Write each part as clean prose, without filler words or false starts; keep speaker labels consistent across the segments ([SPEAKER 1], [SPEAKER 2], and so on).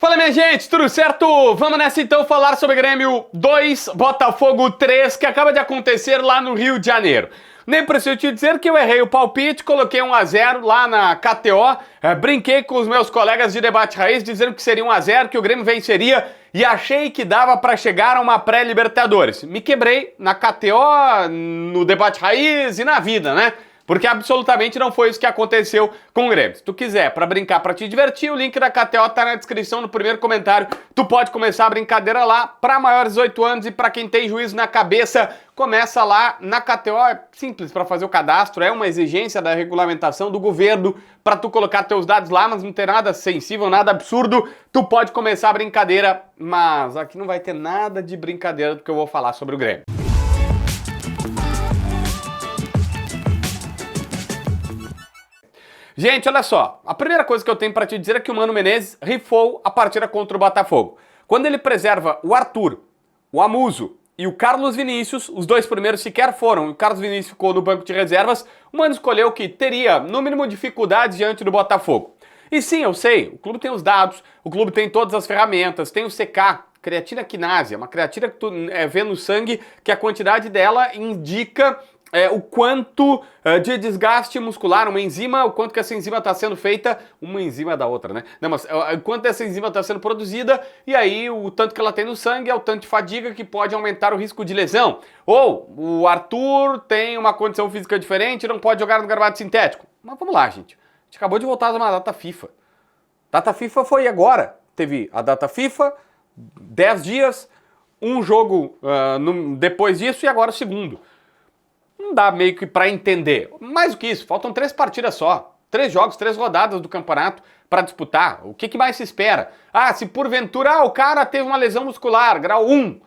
[SPEAKER 1] Fala, minha gente, tudo certo? Vamos nessa então falar sobre Grêmio 2, Botafogo 3, que acaba de acontecer lá no Rio de Janeiro. Nem preciso te dizer que eu errei o palpite, coloquei 1 a 0 lá na KTO, brinquei com os meus colegas de debate raiz, dizendo que seria 1 a 0, que o Grêmio venceria e achei que dava para chegar a uma pré-Libertadores. Me quebrei na KTO, no debate raiz e na vida, né? Porque absolutamente não foi isso que aconteceu com o Grêmio. Se tu quiser, pra brincar, pra te divertir, o link da KTO tá na descrição, no primeiro comentário. Tu pode começar a brincadeira lá pra maiores de 18 anos e pra quem tem juízo na cabeça, começa lá na KTO. É simples pra fazer o cadastro, é uma exigência da regulamentação do governo pra tu colocar teus dados lá, mas não tem nada sensível, nada absurdo. Tu pode começar a brincadeira, mas aqui não vai ter nada de brincadeira do que eu vou falar sobre o Grêmio. Gente, olha só, a primeira coisa que eu tenho pra te dizer é que o Mano Menezes rifou a partida contra o Botafogo. Quando ele preserva o Arthur, o Amuso e o Carlos Vinícius, os dois primeiros sequer foram, e o Carlos Vinícius ficou no banco de reservas, o Mano escolheu que teria, no mínimo, dificuldades diante do Botafogo. E sim, eu sei, o clube tem os dados, o clube tem todas as ferramentas, tem o CK, creatina quinásia, uma creatina que tu vê no sangue, que a quantidade dela indica o quanto de desgaste muscular, uma enzima, o quanto que essa enzima está sendo feita, uma enzima da outra, né? Não, mas o quanto essa enzima está sendo produzida, e aí o tanto que ela tem no sangue é o tanto de fadiga que pode aumentar o risco de lesão. Ou o Arthur tem uma condição física diferente, não pode jogar no gramado sintético. Mas vamos lá, gente. A gente acabou de voltar de uma data FIFA. Data FIFA foi agora. Teve a data FIFA, 10 dias, um jogo depois disso e agora o segundo. Não dá meio que pra entender. Mais do que isso, faltam 3 partidas só. 3 jogos, 3 rodadas do campeonato pra disputar. O que mais se espera? Ah, se porventura o cara teve uma lesão muscular, grau 1,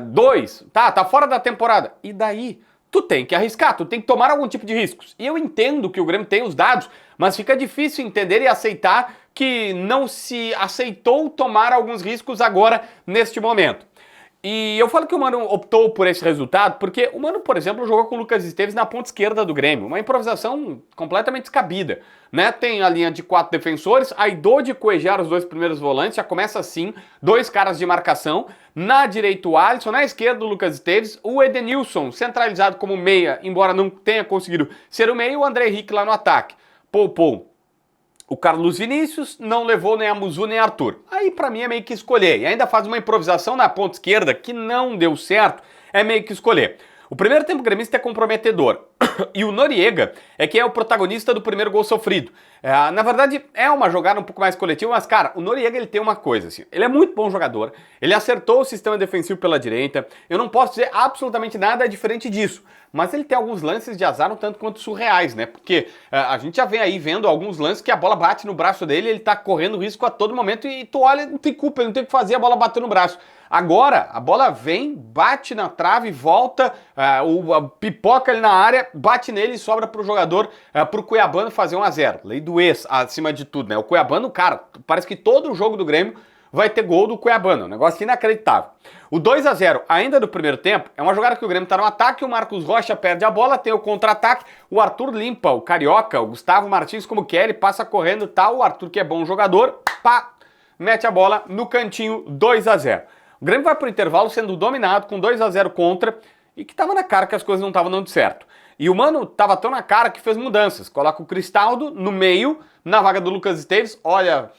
[SPEAKER 1] 2, tá fora da temporada. E daí? Tu tem que arriscar, tu tem que tomar algum tipo de riscos. E eu entendo que o Grêmio tem os dados, mas fica difícil entender e aceitar que não se aceitou tomar alguns riscos agora, neste momento. E eu falo que o Mano optou por esse resultado porque o Mano, por exemplo, jogou com o Lucas Esteves na ponta esquerda do Grêmio. Uma improvisação completamente descabida, né? Tem a linha de 4 defensores, aí Dodi e Cuéllar, os 2 primeiros volantes, já começa assim, 2 caras de marcação. Na direita o Alisson, na esquerda o Lucas Esteves, o Edenilson centralizado como meia, embora não tenha conseguido ser o meia, e o André Henrique lá no ataque. Poupou o Carlos Vinícius, não levou nem a Musu nem Arthur. Aí pra mim é meio que escolher. E ainda faz uma improvisação na ponta esquerda que não deu certo, é meio que escolher. O primeiro tempo gremista é comprometedor. E o Noriega é que é o protagonista do primeiro gol sofrido. Na verdade, é uma jogada um pouco mais coletiva, mas, cara, o Noriega ele tem uma coisa, assim. Ele é muito bom jogador, ele acertou o sistema defensivo pela direita. Eu não posso dizer absolutamente nada diferente disso. Mas ele tem alguns lances de azar um tanto quanto surreais, né? Porque a gente já vem aí vendo alguns lances que a bola bate no braço dele, ele tá correndo risco a todo momento e tu olha, não tem culpa, ele não tem o que fazer, a bola bateu no braço. Agora, a bola vem, bate na trave, volta, pipoca ali na área, bate nele e sobra pro jogador, pro Cuiabano fazer 1 a 0. Lei do ex, acima de tudo, né? O Cuiabano, cara, parece que todo jogo do Grêmio vai ter gol do Cuiabano, um negócio inacreditável. O 2 a 0 ainda do primeiro tempo é uma jogada que o Grêmio tá no ataque, o Marcos Rocha perde a bola, tem o contra-ataque, o Arthur limpa, o Carioca, o Gustavo Martins como quer, ele passa correndo, tá, o Arthur que é bom jogador, pá, mete a bola no cantinho, 2 a 0. O Grêmio vai pro intervalo sendo dominado com 2 a 0 contra e que tava na cara que as coisas não estavam dando certo. E o Mano tava tão na cara que fez mudanças. Coloca o Cristaldo no meio, na vaga do Lucas Esteves. Olha,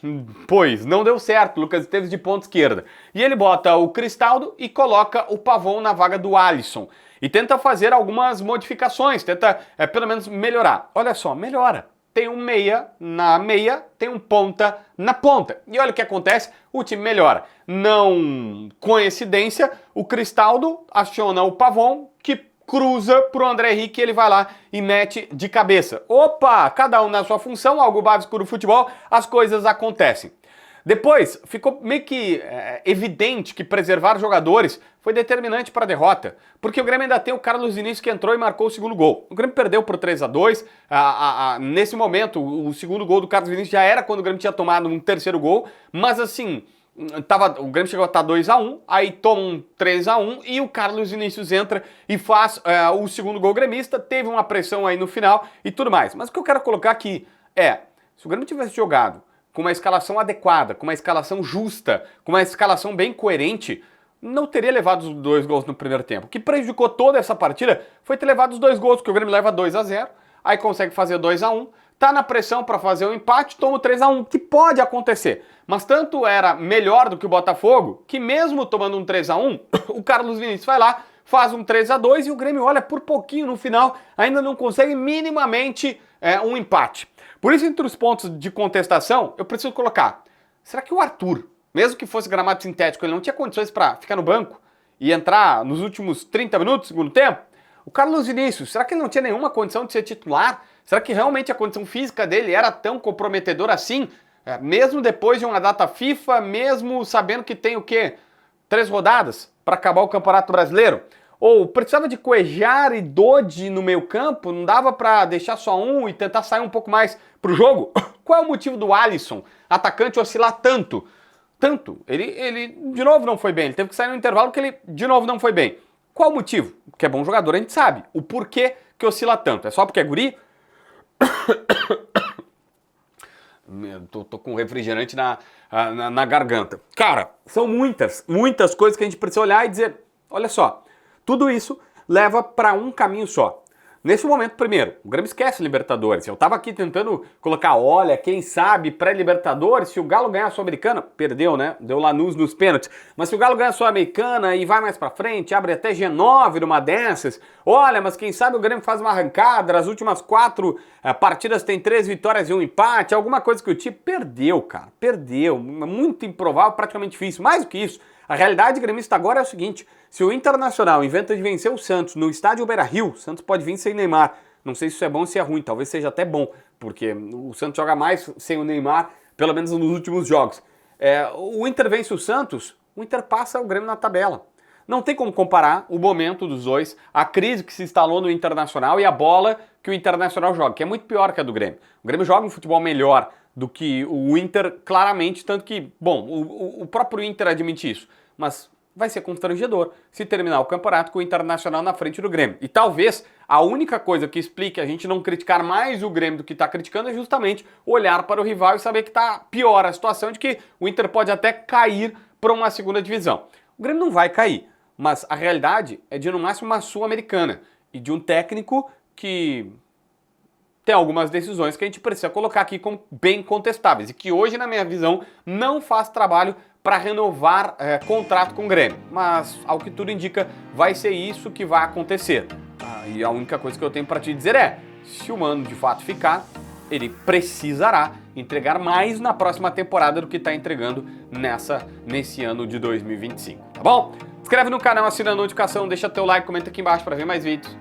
[SPEAKER 1] pois, não deu certo, Lucas Esteves de ponta esquerda. E ele bota o Cristaldo e coloca o Pavon na vaga do Alisson. E tenta fazer algumas modificações, tenta pelo menos melhorar. Olha só, melhora. Tem um meia na meia, tem um ponta na ponta. E olha o que acontece, o time melhora. Não coincidência, o Cristaldo aciona o Pavon, que cruza pro André Henrique, ele vai lá e mete de cabeça. Opa, cada um na sua função, algo básico do futebol, as coisas acontecem. Depois, ficou meio que evidente que preservar jogadores foi determinante para a derrota, porque o Grêmio ainda tem o Carlos Vinícius que entrou e marcou o segundo gol. O Grêmio perdeu por 3 a 2, nesse momento o segundo gol do Carlos Vinícius já era quando o Grêmio tinha tomado um terceiro gol, mas assim, o Grêmio chegou a estar 2 a 1, aí toma um 3 a 1 e o Carlos Vinícius entra e faz o segundo gol gremista, teve uma pressão aí no final e tudo mais. Mas o que eu quero colocar aqui é, se o Grêmio tivesse jogado com uma escalação adequada, com uma escalação justa, com uma escalação bem coerente, não teria levado os 2 gols no primeiro tempo. O que prejudicou toda essa partida foi ter levado os 2 gols, porque o Grêmio leva 2-0, aí consegue fazer 2-1, tá na pressão para fazer o empate, toma o 3-1, que pode acontecer. Mas tanto era melhor do que o Botafogo, que mesmo tomando um 3-1, o Carlos Vinícius vai lá, faz um 3-2 e o Grêmio, olha, por pouquinho no final, ainda não consegue minimamente um empate. Por isso, entre os pontos de contestação, eu preciso colocar, será que o Arthur, mesmo que fosse gramado sintético, ele não tinha condições para ficar no banco e entrar nos últimos 30 minutos do segundo tempo? O Carlos Vinícius, será que ele não tinha nenhuma condição de ser titular? Será que realmente a condição física dele era tão comprometedora assim? Mesmo depois de uma data FIFA, mesmo sabendo que tem o quê? 3 rodadas para acabar o Campeonato Brasileiro? Ou precisava de Cuéllar e Dodi no meio campo? Não dava para deixar só um e tentar sair um pouco mais pro jogo? Qual é o motivo do Alisson, atacante, oscilar tanto? Ele de novo não foi bem, ele teve que sair no intervalo porque ele de novo não foi bem. Qual o motivo? Porque é bom jogador, a gente sabe. O porquê que oscila tanto? É só porque é guri? Tô com refrigerante na garganta. Cara, são muitas coisas que a gente precisa olhar e dizer, olha só, tudo isso leva para um caminho só. Nesse momento, primeiro, o Grêmio esquece Libertadores. Eu tava aqui tentando colocar, olha, quem sabe pré-Libertadores, se o Galo ganhar a Sul-Americana, perdeu, né? Deu Lanús nos pênaltis. Mas se o Galo ganhar a Sul-Americana e vai mais pra frente, abre até G9 numa dessas, olha, mas quem sabe o Grêmio faz uma arrancada, as últimas 4 partidas tem 3 vitórias e 1 empate, alguma coisa que o time perdeu, cara, perdeu. Muito improvável, praticamente difícil. Mais do que isso, a realidade gremista agora é o seguinte, se o Internacional inventa de vencer o Santos no estádio Beira-Rio, o Santos pode vir sem Neymar. Não sei se isso é bom ou se é ruim, talvez seja até bom, porque o Santos joga mais sem o Neymar, pelo menos nos últimos jogos. O Inter vence o Santos, o Inter passa o Grêmio na tabela. Não tem como comparar o momento dos dois, a crise que se instalou no Internacional e a bola que o Internacional joga, que é muito pior que a do Grêmio. O Grêmio joga um futebol melhor do que o Inter, claramente, tanto que, bom, o próprio Inter admite isso, mas vai ser constrangedor se terminar o campeonato com o Internacional na frente do Grêmio. E talvez a única coisa que explique a gente não criticar mais o Grêmio do que está criticando é justamente olhar para o rival e saber que está pior a situação, de que o Inter pode até cair para uma segunda divisão. O Grêmio não vai cair, mas a realidade é de no máximo uma Sul-Americana e de um técnico que tem algumas decisões que a gente precisa colocar aqui como bem contestáveis e que hoje, na minha visão, não faz trabalho para renovar contrato com o Grêmio. Mas, ao que tudo indica, vai ser isso que vai acontecer. E a única coisa que eu tenho para te dizer é, se o Mano de fato ficar, ele precisará entregar mais na próxima temporada do que está entregando nesse ano de 2025, tá bom? Se inscreve no canal, assina a notificação, deixa teu like, comenta aqui embaixo para ver mais vídeos.